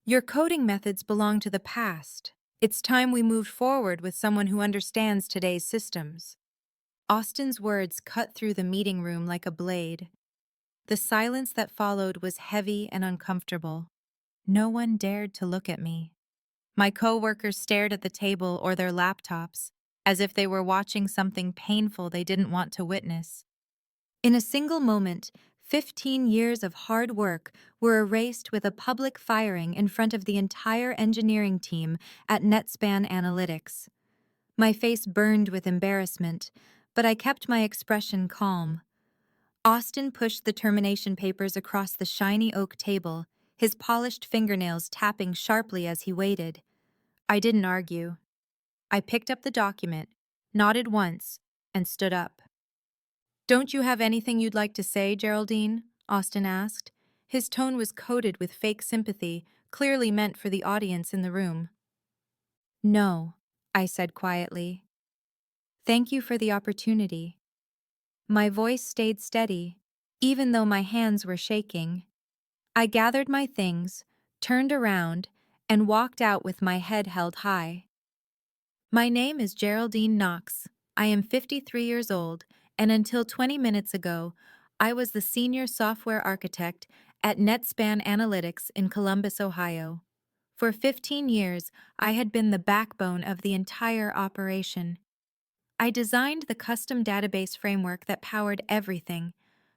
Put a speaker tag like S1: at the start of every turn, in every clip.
S1: Your coding methods belong to the past. It's time we moved forward with someone who understands today's systems. Austin's words cut through the meeting room like a blade. The silence that followed was heavy and uncomfortable. No one dared to look at me. My coworkers stared at the table or their laptops, as if they were watching something painful they didn't want to witness. In a single moment, 15 years of hard work were erased with a public firing in front of the entire engineering team at NetSpan Analytics. My face burned with embarrassment, but I kept my expression calm. Austin pushed the termination papers across the shiny oak table, his polished fingernails tapping sharply as he waited. I didn't argue. I picked up the document, nodded once, and stood up. "Don't you have anything you'd like to say, Geraldine?" Austin asked. His tone was coated with fake sympathy, clearly meant for the audience in the room. "No," I said quietly. "Thank you for the opportunity." My voice stayed steady, even though my hands were shaking. I gathered my things, turned around, and walked out with my head held high. My name is Geraldine Knox. I am 53 years old, and until 20 minutes ago, I was the senior software architect at NetSpan Analytics in Columbus, Ohio. For 15 years, I had been the backbone of the entire operation. I designed the custom database framework that powered everything,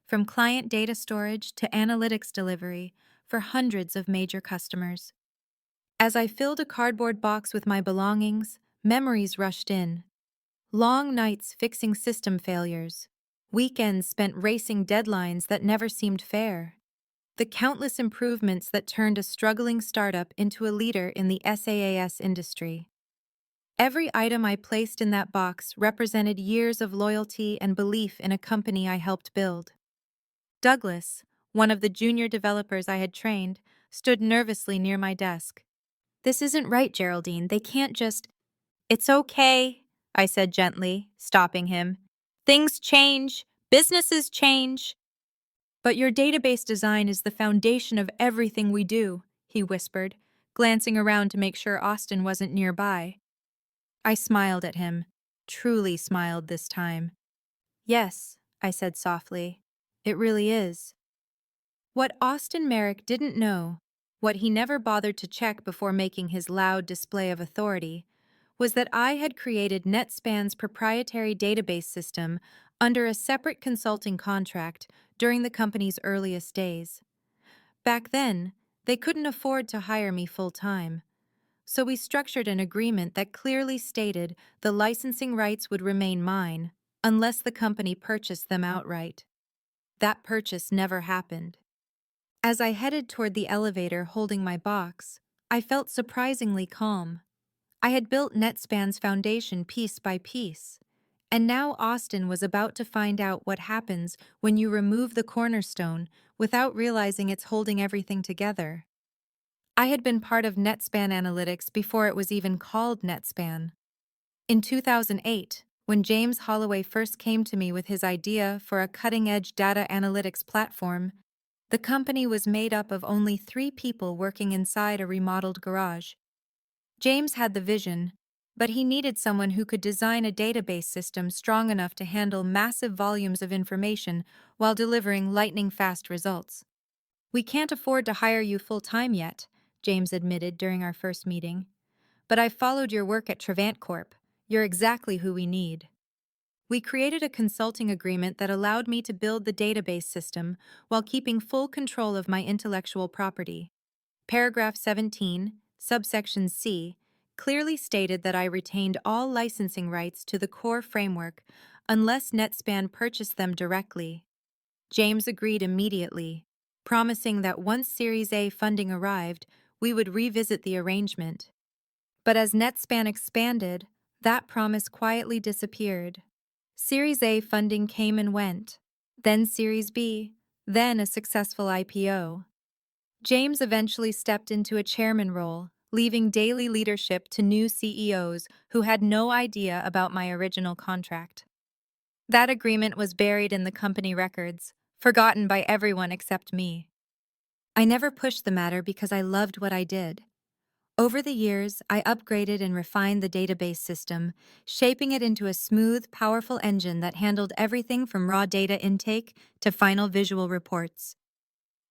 S1: from client data storage to analytics delivery, for hundreds of major customers. As I filled a cardboard box with my belongings, memories rushed in. Long nights fixing system failures. Weekends spent racing deadlines that never seemed fair. The countless improvements that turned a struggling startup into a leader in the SaaS industry. Every item I placed in that box represented years of loyalty and belief in a company I helped build. Douglas, one of the junior developers I had trained, stood nervously near my desk. "This isn't right, Geraldine. They can't just—" "It's okay," I said gently, stopping him. "Things change. Businesses change." "But your database design is the foundation of everything we do," he whispered, glancing around to make sure Austin wasn't nearby. I smiled at him, truly smiled this time. "Yes," I said softly, "it really is." What Austin Merrick didn't know, what he never bothered to check before making his loud display of authority, was that I had created NetSpan's proprietary database system under a separate consulting contract during the company's earliest days. Back then, they couldn't afford to hire me full-time, so we structured an agreement that clearly stated the licensing rights would remain mine unless the company purchased them outright. That purchase never happened. As I headed toward the elevator holding my box, I felt surprisingly calm. I had built NetSpan's foundation piece by piece, and now Austin was about to find out what happens when you remove the cornerstone without realizing it's holding everything together. I had been part of NetSpan Analytics before it was even called NetSpan. In 2008, when James Holloway first came to me with his idea for a cutting-edge data analytics platform, the company was made up of only 3 people working inside a remodeled garage. James had the vision, but he needed someone who could design a database system strong enough to handle massive volumes of information while delivering lightning-fast results. "We can't afford to hire you full-time yet," James admitted during our first meeting. "But I've followed your work at Trevant Corp. You're exactly who we need." We created a consulting agreement that allowed me to build the database system while keeping full control of my intellectual property. Paragraph 17, subsection C, clearly stated that I retained all licensing rights to the core framework unless NetSpan purchased them directly. James agreed immediately, promising that once Series A funding arrived, we would revisit the arrangement. But as NetSpan expanded, that promise quietly disappeared. Series A funding came and went, then Series B, then a successful IPO. James eventually stepped into a chairman role, leaving daily leadership to new CEOs who had no idea about my original contract. That agreement was buried in the company records, forgotten by everyone except me. I never pushed the matter because I loved what I did. Over the years, I upgraded and refined the database system, shaping it into a smooth, powerful engine that handled everything from raw data intake to final visual reports.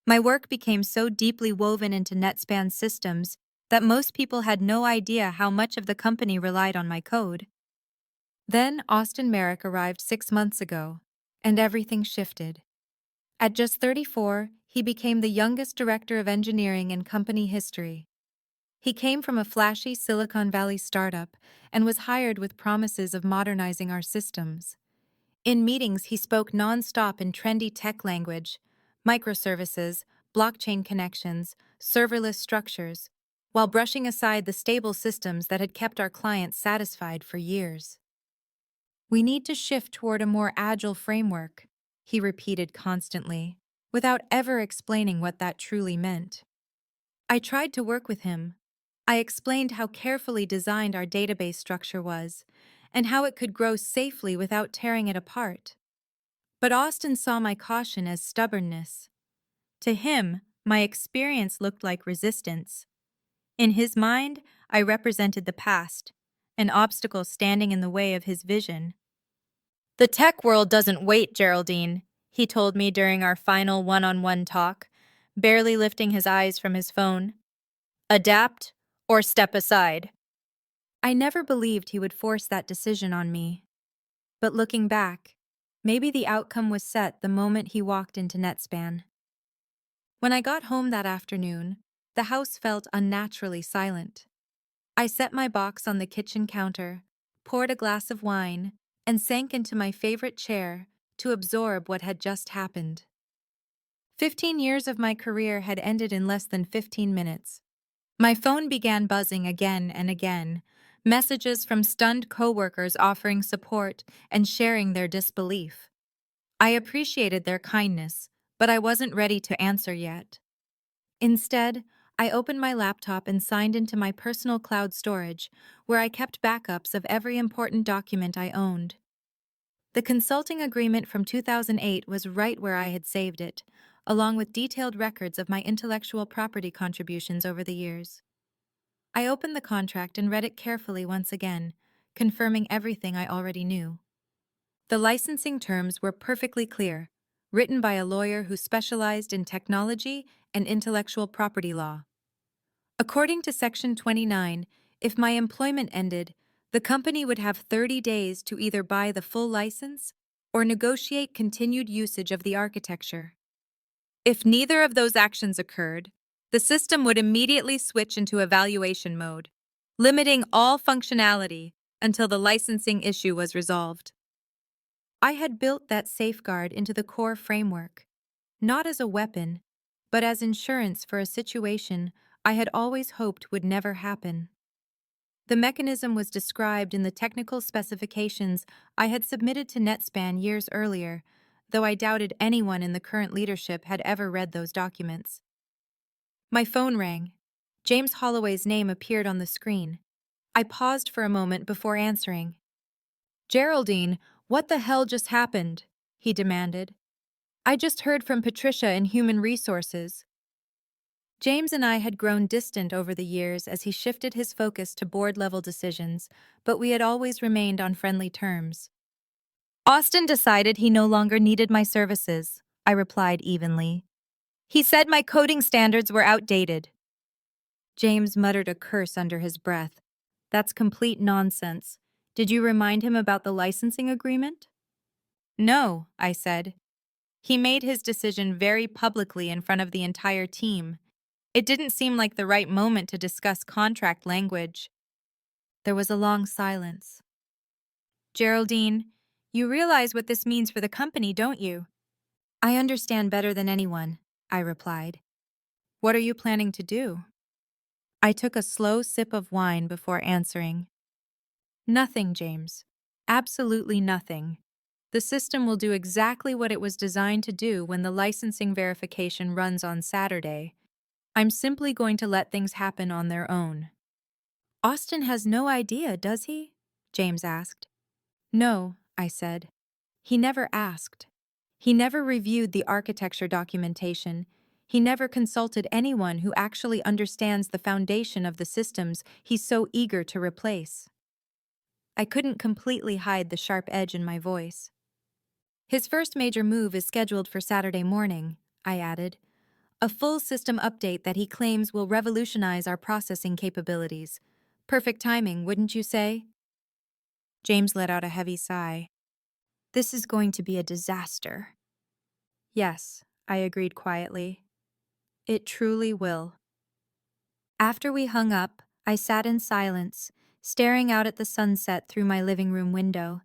S1: My work became so deeply woven into NetSpan's systems that most people had no idea how much of the company relied on my code. Then Austin Merrick arrived 6 months ago, and everything shifted. At just 34, he became the youngest director of engineering in company history. He came from a flashy Silicon Valley startup and was hired with promises of modernizing our systems. In meetings, he spoke nonstop in trendy tech language, microservices, blockchain connections, serverless structures, while brushing aside the stable systems that had kept our clients satisfied for years. We need to shift toward a more agile framework, he repeated constantly, without ever explaining what that truly meant. I tried to work with him. I explained how carefully designed our database structure was, and how it could grow safely without tearing it apart. But Austin saw my caution as stubbornness. To him, my experience looked like resistance. In his mind, I represented the past, an obstacle standing in the way of his vision. The tech world doesn't wait, Geraldine, he told me during our final one-on-one talk, barely lifting his eyes from his phone. Adapt or step aside. I never believed he would force that decision on me. But looking back, maybe the outcome was set the moment he walked into NetSpan. When I got home that afternoon, the house felt unnaturally silent. I set my box on the kitchen counter, poured a glass of wine, and sank into my favorite chair to absorb what had just happened. 15 years of my career had ended in less than 15 minutes. My phone began buzzing again and again, messages from stunned coworkers offering support and sharing their disbelief. I appreciated their kindness, but I wasn't ready to answer yet. Instead, I opened my laptop and signed into my personal cloud storage, where I kept backups of every important document I owned. The consulting agreement from 2008 was right where I had saved it, along with detailed records of my intellectual property contributions over the years. I opened the contract and read it carefully once again, confirming everything I already knew. The licensing terms were perfectly clear, written by a lawyer who specialized in technology and intellectual property law. According to Section 29, if my employment ended, the company would have 30 days to either buy the full license or negotiate continued usage of the architecture. If neither of those actions occurred, the system would immediately switch into evaluation mode, limiting all functionality until the licensing issue was resolved. I had built that safeguard into the core framework, not as a weapon, but as insurance for a situation I had always hoped would never happen. The mechanism was described in the technical specifications I had submitted to NetSpan years earlier, though I doubted anyone in the current leadership had ever read those documents. My phone rang. James Holloway's name appeared on the screen. I paused for a moment before answering. "Geraldine, what the hell just happened?" he demanded. "I just heard from Patricia in Human Resources." James and I had grown distant over the years as he shifted his focus to board-level decisions, but we had always remained on friendly terms. "Austin decided he no longer needed my services," I replied evenly. "He said my coding standards were outdated." James muttered a curse under his breath. "That's complete nonsense. Did you remind him about the licensing agreement?" "No," I said. "He made his decision very publicly in front of the entire team. It didn't seem like the right moment to discuss contract language." There was a long silence. "Geraldine, you realize what this means for the company, don't you?" "I understand better than anyone," I replied. "What are you planning to do?" I took a slow sip of wine before answering. "Nothing, James. Absolutely nothing. The system will do exactly what it was designed to do when the licensing verification runs on Saturday. I'm simply going to let things happen on their own." "Austin has no idea, does he?" James asked. "No," I said. "He never asked. He never reviewed the architecture documentation. He never consulted anyone who actually understands the foundation of the systems he's so eager to replace. I couldn't completely hide the sharp edge in my voice. His first major move is scheduled for Saturday morning, I added. A full system update that he claims will revolutionize our processing capabilities. Perfect timing, wouldn't you say? James let out a heavy sigh. This is going to be a disaster. Yes, I agreed quietly. It truly will. After we hung up, I sat in silence, staring out at the sunset through my living room window.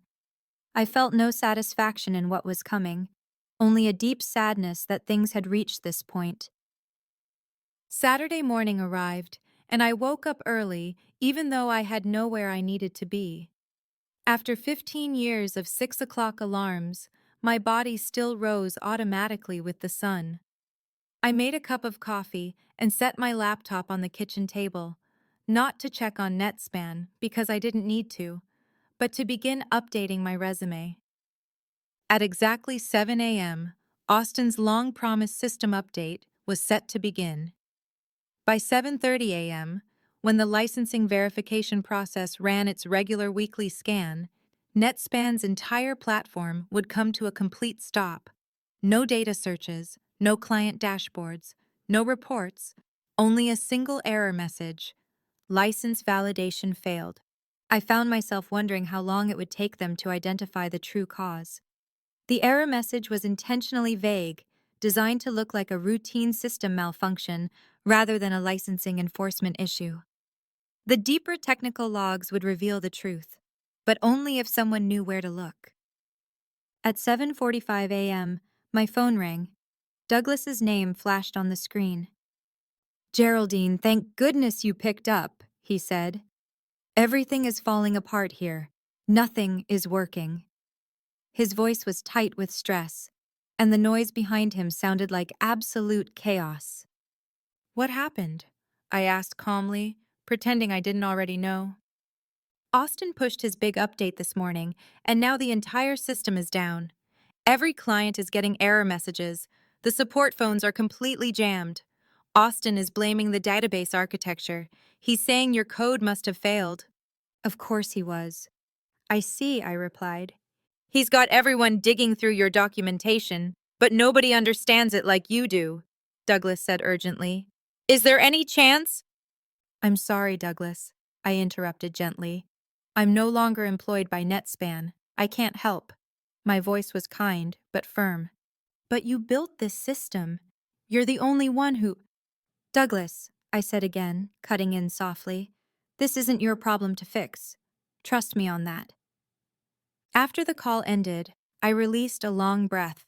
S1: I felt no satisfaction in what was coming, only a deep sadness that things had reached this point. Saturday morning arrived, and I woke up early, even though I had nowhere I needed to be. After 15 years of 6 o'clock alarms, my body still rose automatically with the sun. I made a cup of coffee and set my laptop on the kitchen table, not to check on NetSpan because I didn't need to, but to begin updating my resume. At exactly 7 a.m., Austin's long-promised system update was set to begin. By 7:30 a.m., when the licensing verification process ran its regular weekly scan, NetSpan's entire platform would come to a complete stop. No data searches, no client dashboards, no reports, only a single error message. License validation failed. I found myself wondering how long it would take them to identify the true cause. The error message was intentionally vague, designed to look like a routine system malfunction rather than a licensing enforcement issue. The deeper technical logs would reveal the truth, but only if someone knew where to look. At 7:45 a.m., my phone rang. Douglas's name flashed on the screen. "Geraldine, thank goodness you picked up," he said. "Everything is falling apart here. Nothing is working." His voice was tight with stress, and the noise behind him sounded like absolute chaos. "What happened?" I asked calmly, pretending I didn't already know. "Austin pushed his big update this morning, and now the entire system is down. Every client is getting error messages. The support phones are completely jammed. Austin is blaming the database architecture. He's saying your code must have failed." Of course he was. "I see," I replied. "He's got everyone digging through your documentation, but nobody understands it like you do," Douglas said urgently. "Is there any chance—" "I'm sorry, Douglas," I interrupted gently. "I'm no longer employed by NetSpan. I can't help." My voice was kind, but firm. "But you built this system. You're the only one who—" "Douglas," I said again, cutting in softly, "this isn't your problem to fix. Trust me on that." After the call ended, I released a long breath.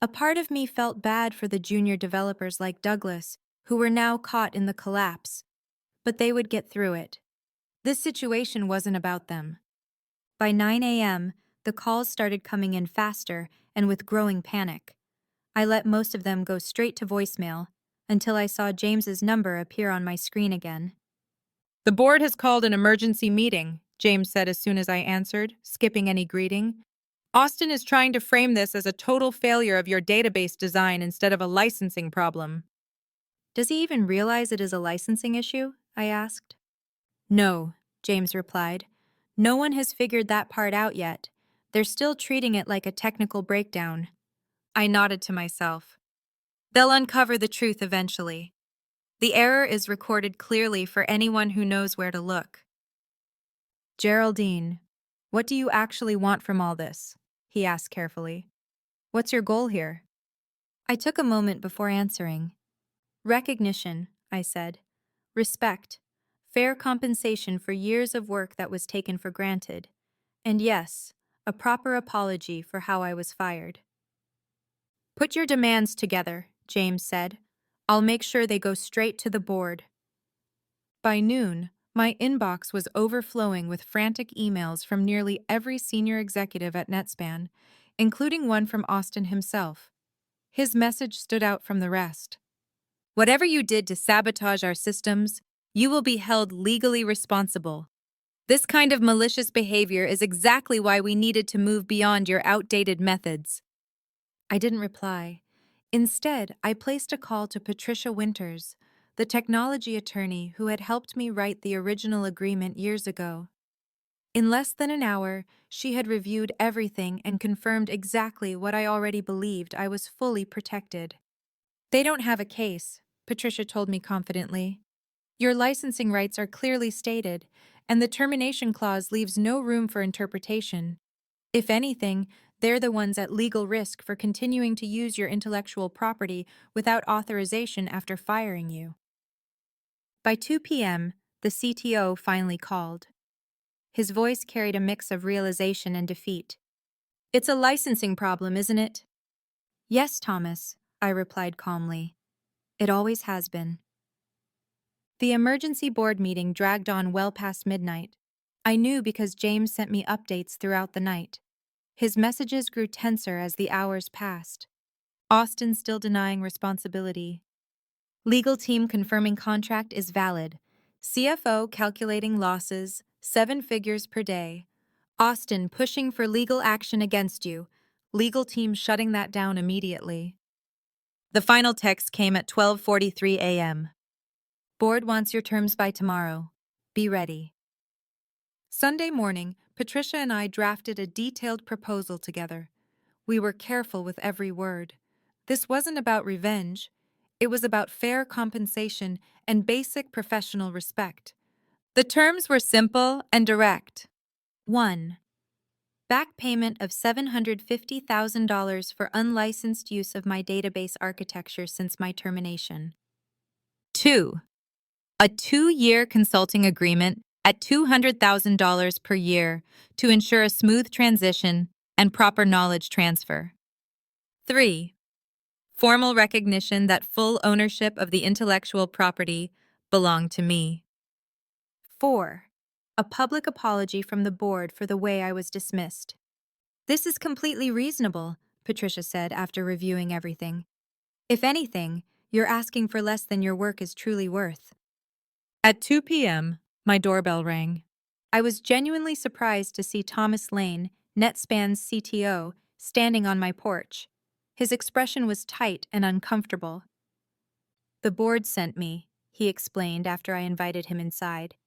S1: A part of me felt bad for the junior developers like Douglas, who were now caught in the collapse, but they would get through it. This situation wasn't about them. By 9 a.m., the calls started coming in faster and with growing panic. I let most of them go straight to voicemail until I saw James's number appear on my screen again. "The board has called an emergency meeting," James said as soon as I answered, skipping any greeting. "Austin is trying to frame this as a total failure of your database design instead of a licensing problem." "Does he even realize it is a licensing issue?" I asked. "No," James replied. "No one has figured that part out yet. They're still treating it like a technical breakdown." I nodded to myself. "They'll uncover the truth eventually. The error is recorded clearly for anyone who knows where to look." "Geraldine, what do you actually want from all this?" he asked carefully. "What's your goal here?" I took a moment before answering. "Recognition," I said. "Respect. Fair compensation for years of work that was taken for granted. And yes, a proper apology for how I was fired." "Put your demands together," James said. "I'll make sure they go straight to the board." By noon, my inbox was overflowing with frantic emails from nearly every senior executive at NetSpan, including one from Austin himself. His message stood out from the rest. "Whatever you did to sabotage our systems, you will be held legally responsible. This kind of malicious behavior is exactly why we needed to move beyond your outdated methods." I didn't reply. Instead, I placed a call to Patricia Winters, the technology attorney who had helped me write the original agreement years ago. In less than an hour, she had reviewed everything and confirmed exactly what I already believed: I was fully protected. "They don't have a case," Patricia told me confidently. "Your licensing rights are clearly stated, and the termination clause leaves no room for interpretation. If anything, they're the ones at legal risk for continuing to use your intellectual property without authorization after firing you." By 2 p.m., the CTO finally called. His voice carried a mix of realization and defeat. "It's a licensing problem, isn't it?" "Yes, Thomas," I replied calmly. "It always has been." The emergency board meeting dragged on well past midnight. I knew because James sent me updates throughout the night. His messages grew tenser as the hours passed. Austin still denying responsibility. Legal team confirming contract is valid. CFO calculating losses, 7 figures per day. Austin pushing for legal action against you. Legal team shutting that down immediately. The final text came at 12:43 a.m. "Board wants your terms by tomorrow. Be ready." Sunday morning, Patricia and I drafted a detailed proposal together. We were careful with every word. This wasn't about revenge. It was about fair compensation and basic professional respect. The terms were simple and direct. 1. Back payment of $750,000 for unlicensed use of my database architecture since my termination. 2. A 2-year consulting agreement at $200,000 per year to ensure a smooth transition and proper knowledge transfer. 3. Formal recognition that full ownership of the intellectual property belonged to me. 4. A public apology from the board for the way I was dismissed. "This is completely reasonable," Patricia said after reviewing everything. "If anything, you're asking for less than your work is truly worth." At 2 p.m., my doorbell rang. I was genuinely surprised to see Thomas Lane, NetSpan's CTO, standing on my porch. His expression was tight and uncomfortable. "The board sent me," he explained after I invited him inside.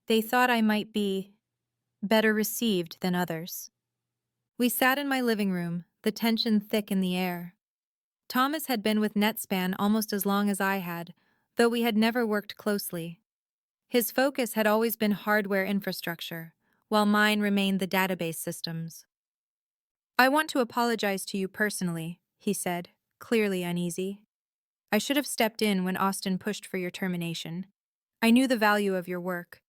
S1: "They thought I might be better received than others." We sat in my living room, the tension thick in the air. Thomas had been with NetSpan almost as long as I had, though we had never worked closely. His focus had always been hardware infrastructure, while mine remained the database systems. "I want to apologize to you personally," he said, clearly uneasy. "I should have stepped in when Austin pushed for your termination. I knew the value of your work,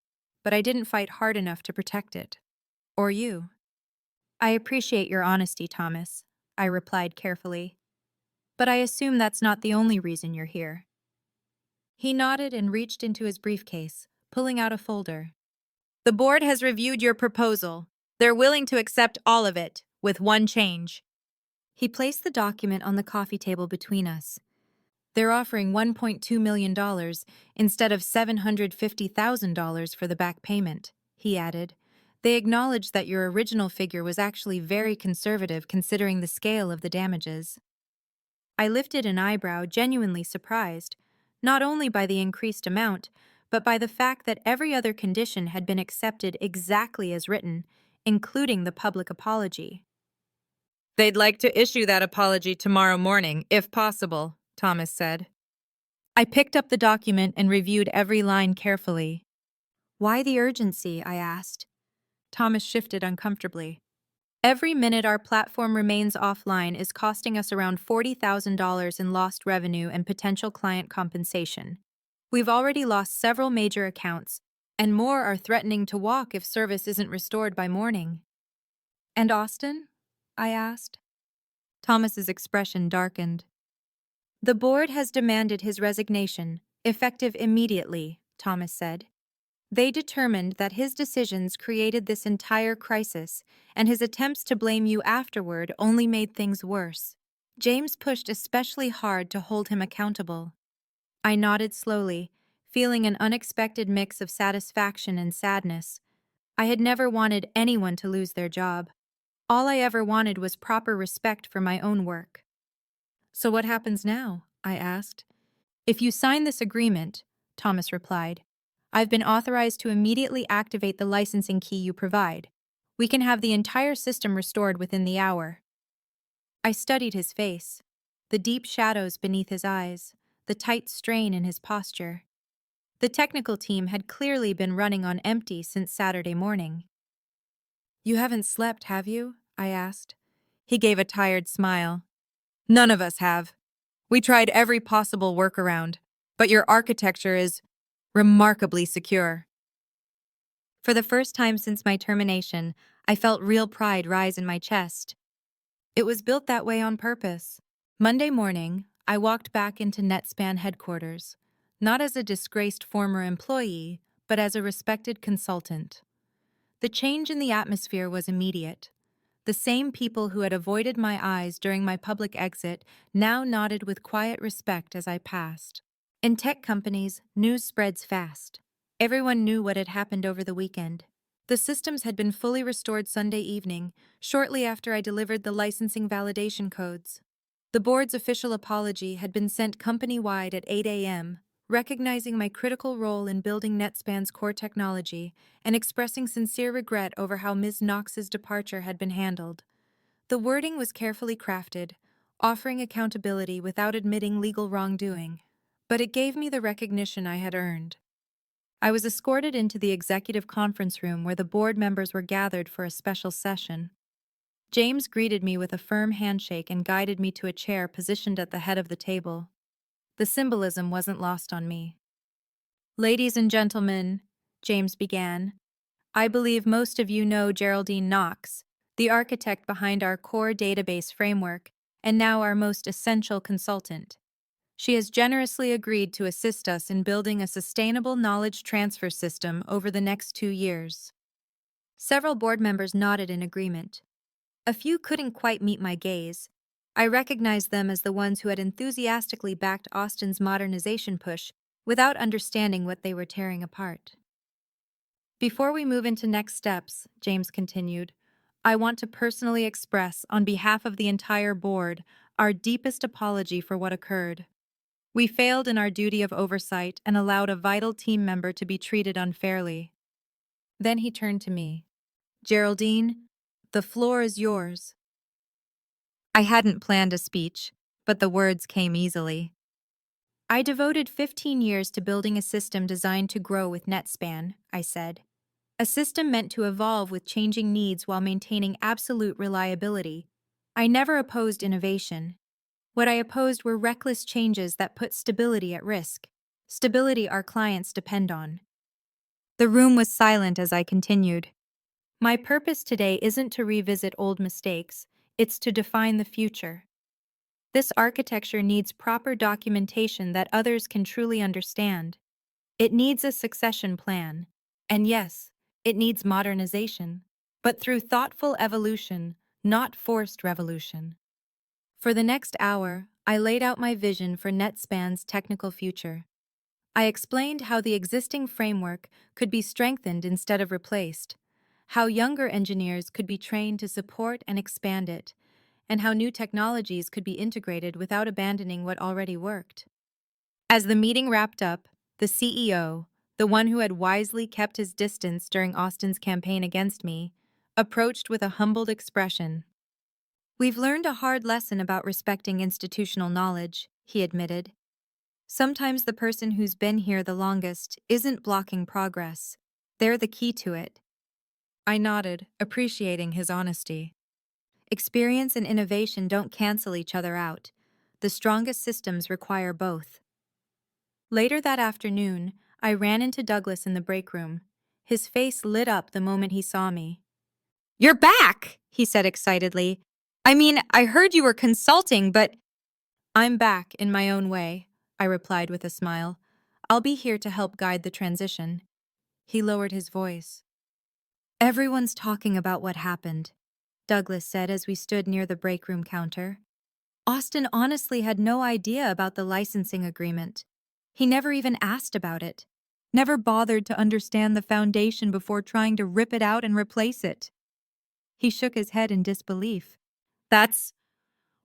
S1: but I didn't fight hard enough to protect it. Or you." "I appreciate your honesty, Thomas," I replied carefully. "But I assume that's not the only reason you're here." He nodded and reached into his briefcase, pulling out a folder. "The board has reviewed your proposal. They're willing to accept all of it, with one change." He placed the document on the coffee table between us. "They're offering $1.2 million instead of $750,000 for the back payment," he added. "They acknowledge that your original figure was actually very conservative considering the scale of the damages." I lifted an eyebrow, genuinely surprised, not only by the increased amount, but by the fact that every other condition had been accepted exactly as written, including the public apology. "They'd like to issue that apology tomorrow morning, if possible," Thomas said. I picked up the document and reviewed every line carefully. "Why the urgency?" I asked. Thomas shifted uncomfortably. "Every minute our platform remains offline is costing us around $40,000 in lost revenue and potential client compensation. We've already lost several major accounts, and more are threatening to walk if service isn't restored by morning." "And Austin?" I asked. Thomas's expression darkened. "The board has demanded his resignation, effective immediately," Thomas said. "They determined that his decisions created this entire crisis, and his attempts to blame you afterward only made things worse. James pushed especially hard to hold him accountable." I nodded slowly, feeling an unexpected mix of satisfaction and sadness. I had never wanted anyone to lose their job. All I ever wanted was proper respect for my own work. So what happens now? I asked. If you sign this agreement, Thomas replied, I've been authorized to immediately activate the licensing key you provide. We can have the entire system restored within the hour. I studied his face, the deep shadows beneath his eyes, the tight strain in his posture. The technical team had clearly been running on empty since Saturday morning. You haven't slept, have you? I asked. He gave a tired smile. None of us have. We tried every possible workaround, but your architecture is remarkably secure. For the first time since my termination, I felt real pride rise in my chest. It was built that way on purpose. Monday morning, I walked back into NetSpan headquarters, not as a disgraced former employee, but as a respected consultant. The change in the atmosphere was immediate. The same people who had avoided my eyes during my public exit now nodded with quiet respect as I passed. In tech companies, news spreads fast. Everyone knew what had happened over the weekend. The systems had been fully restored Sunday evening, shortly after I delivered the licensing validation codes. The board's official apology had been sent company-wide at 8 a.m., recognizing my critical role in building NetSpan's core technology and expressing sincere regret over how Ms. Knox's departure had been handled. The wording was carefully crafted, offering accountability without admitting legal wrongdoing, but it gave me the recognition I had earned. I was escorted into the executive conference room where the board members were gathered for a special session. James greeted me with a firm handshake and guided me to a chair positioned at the head of the table. The symbolism wasn't lost on me. Ladies and gentlemen, James began, I believe most of you know Geraldine Knox, the architect behind our core database framework, and now our most essential consultant. She has generously agreed to assist us in building a sustainable knowledge transfer system over the next 2 years. Several board members nodded in agreement. A few couldn't quite meet my gaze. I recognized them as the ones who had enthusiastically backed Austin's modernization push without understanding what they were tearing apart. Before we move into next steps, James continued, I want to personally express, on behalf of the entire board, our deepest apology for what occurred. We failed in our duty of oversight and allowed a vital team member to be treated unfairly. Then he turned to me. Geraldine, the floor is yours. I hadn't planned a speech, but the words came easily. I devoted 15 years to building a system designed to grow with NetSpan, I said. A system meant to evolve with changing needs while maintaining absolute reliability. I never opposed innovation. What I opposed were reckless changes that put stability at risk, stability our clients depend on. The room was silent as I continued. My purpose today isn't to revisit old mistakes, it's to define the future. This architecture needs proper documentation that others can truly understand. It needs a succession plan. And yes, it needs modernization, but through thoughtful evolution, not forced revolution. For the next hour, I laid out my vision for NetSpan's technical future. I explained how the existing framework could be strengthened instead of replaced, how younger engineers could be trained to support and expand it, and how new technologies could be integrated without abandoning what already worked. As the meeting wrapped up, the CEO, the one who had wisely kept his distance during Austin's campaign against me, approached with a humbled expression. We've learned a hard lesson about respecting institutional knowledge, he admitted. Sometimes the person who's been here the longest isn't blocking progress. They're the key to it. I nodded, appreciating his honesty. Experience and innovation don't cancel each other out. The strongest systems require both. Later that afternoon, I ran into Douglas in the break room. His face lit up the moment he saw me. You're back, he said excitedly. I mean, I heard you were consulting, but... I'm back in my own way, I replied with a smile. I'll be here to help guide the transition. He lowered his voice. Everyone's talking about what happened, Douglas said as we stood near the break room counter. Austin honestly had no idea about the licensing agreement. He never even asked about it, never bothered to understand the foundation before trying to rip it out and replace it. He shook his head in disbelief.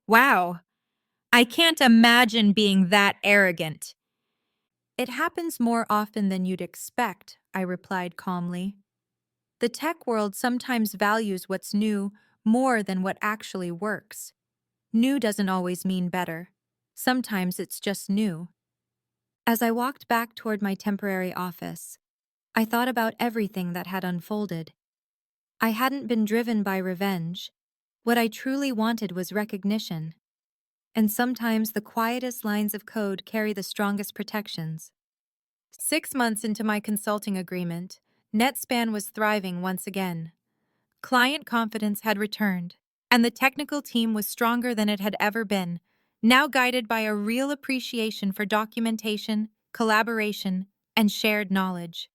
S1: Wow. I can't imagine being that arrogant. It happens more often than you'd expect, I replied calmly. The tech world sometimes values what's new more than what actually works. New doesn't always mean better. Sometimes it's just new. As I walked back toward my temporary office, I thought about everything that had unfolded. I hadn't been driven by revenge. What I truly wanted was recognition. And sometimes the quietest lines of code carry the strongest protections. 6 months into my consulting agreement, NetSpan was thriving once again. Client confidence had returned, and the technical team was stronger than it had ever been, now guided by a real appreciation for documentation, collaboration, and shared knowledge.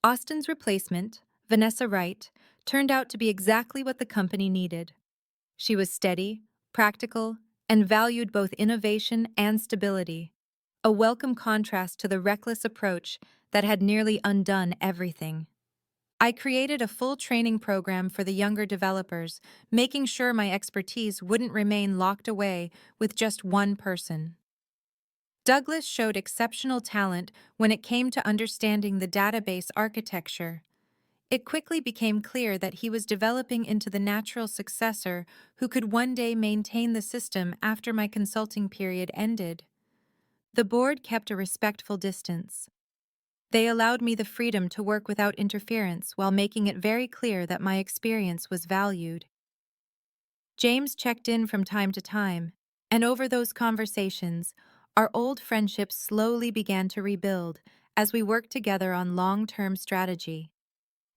S1: Austin's replacement, Vanessa Wright, turned out to be exactly what the company needed. She was steady, practical, and valued both innovation and stability, a welcome contrast to the reckless approach that had nearly undone everything. I created a full training program for the younger developers, making sure my expertise wouldn't remain locked away with just one person. Douglas showed exceptional talent when it came to understanding the database architecture. It quickly became clear that he was developing into the natural successor who could one day maintain the system after my consulting period ended. The board kept a respectful distance. They allowed me the freedom to work without interference while making it very clear that my experience was valued. James checked in from time to time, and over those conversations, our old friendship slowly began to rebuild as we worked together on long-term strategy.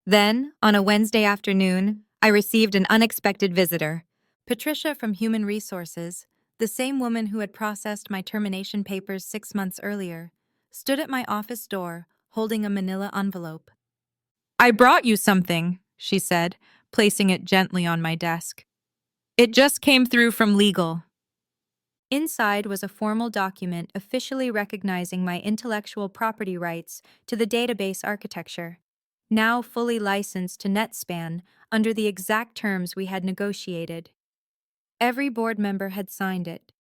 S1: Then, on a Wednesday afternoon, I received an unexpected visitor. Patricia from Human Resources, the same woman who had processed my termination papers 6 months earlier, stood at my office door, holding a manila envelope. "I brought you something," she said, placing it gently on my desk. "It just came through from legal." Inside was a formal document officially recognizing my intellectual property rights to the database architecture, now fully licensed to NetSpan under the exact terms we had negotiated. Every board member had signed it.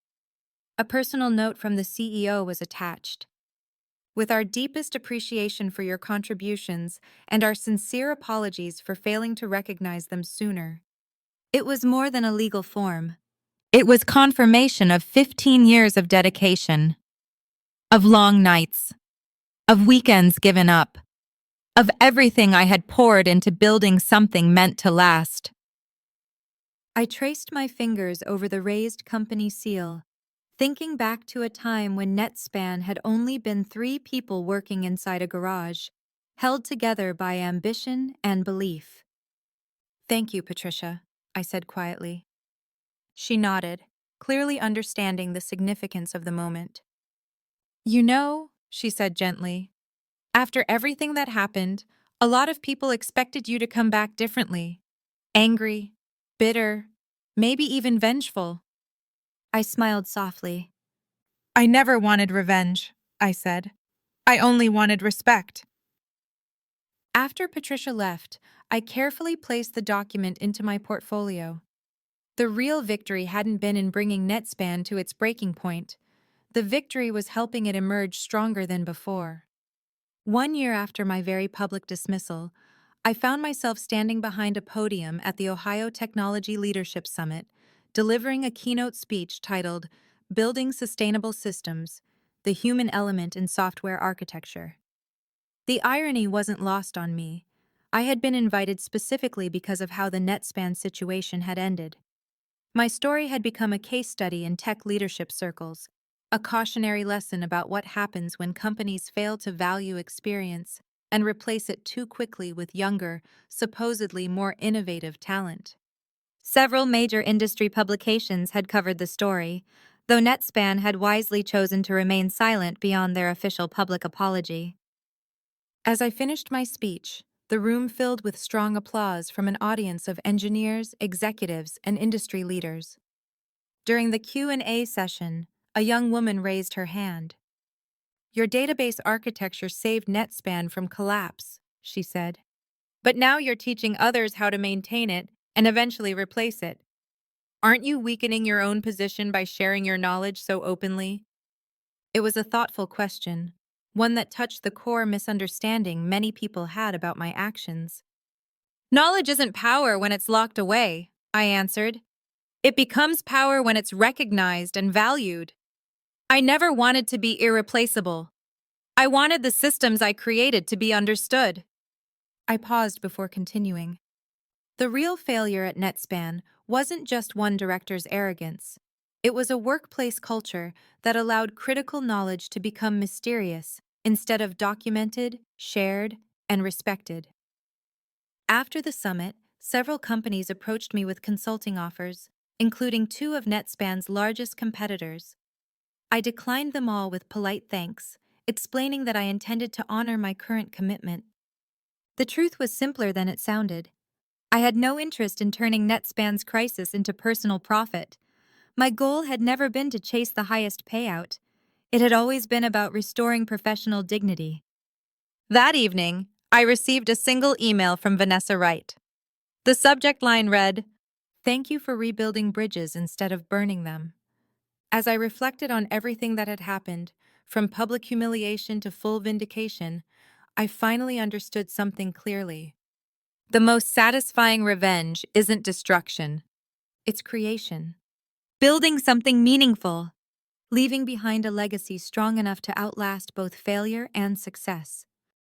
S1: A personal note from the CEO was attached. "With our deepest appreciation for your contributions and our sincere apologies for failing to recognize them sooner." It was more than a legal form. It was confirmation of 15 years of dedication, of long nights, of weekends given up, of everything I had poured into building something meant to last. I traced my fingers over the raised company seal, thinking back to a time when NetSpan had only been 3 people working inside a garage, held together by ambition and belief. "Thank you, Patricia," I said quietly. She nodded, clearly understanding the significance of the moment. "You know," she said gently, "after everything that happened, a lot of people expected you to come back differently. Angry, bitter, maybe even vengeful." I smiled softly. "I never wanted revenge," I said. "I only wanted respect." After Patricia left, I carefully placed the document into my portfolio. The real victory hadn't been in bringing NetSpan to its breaking point. The victory was helping it emerge stronger than before. 1 year after my very public dismissal, I found myself standing behind a podium at the Ohio Technology Leadership Summit, delivering a keynote speech titled "Building Sustainable Systems: The Human Element in Software Architecture." The irony wasn't lost on me. I had been invited specifically because of how the NetSpan situation had ended. My story had become a case study in tech leadership circles, a cautionary lesson about what happens when companies fail to value experience and replace it too quickly with younger, supposedly more innovative talent. Several major industry publications had covered the story, though NetSpan had wisely chosen to remain silent beyond their official public apology. As I finished my speech, the room filled with strong applause from an audience of engineers, executives, and industry leaders. During the Q&A session, a young woman raised her hand. "Your database architecture saved NetSpan from collapse," she said. "But now you're teaching others how to maintain it and eventually replace it." Aren't you weakening your own position by sharing your knowledge so openly? It was a thoughtful question, one that touched the core misunderstanding many people had about my actions. Knowledge isn't power when it's locked away, I answered. It becomes power when it's recognized and valued. I never wanted to be irreplaceable. I wanted the systems I created to be understood. I paused before continuing. The real failure at NetSpan wasn't just one director's arrogance. It was a workplace culture that allowed critical knowledge to become mysterious instead of documented, shared, and respected. After the summit, several companies approached me with consulting offers, including two of NetSpan's largest competitors. I declined them all with polite thanks, explaining that I intended to honor my current commitment. The truth was simpler than it sounded. I had no interest in turning NetSpan's crisis into personal profit. My goal had never been to chase the highest payout. It had always been about restoring professional dignity. That evening, I received a single email from Vanessa Wright. The subject line read, "Thank you for rebuilding bridges instead of burning them." As I reflected on everything that had happened, from public humiliation to full vindication, I finally understood something clearly. The most satisfying revenge isn't destruction, it's creation. Building something meaningful, leaving behind a legacy strong enough to outlast both failure and success.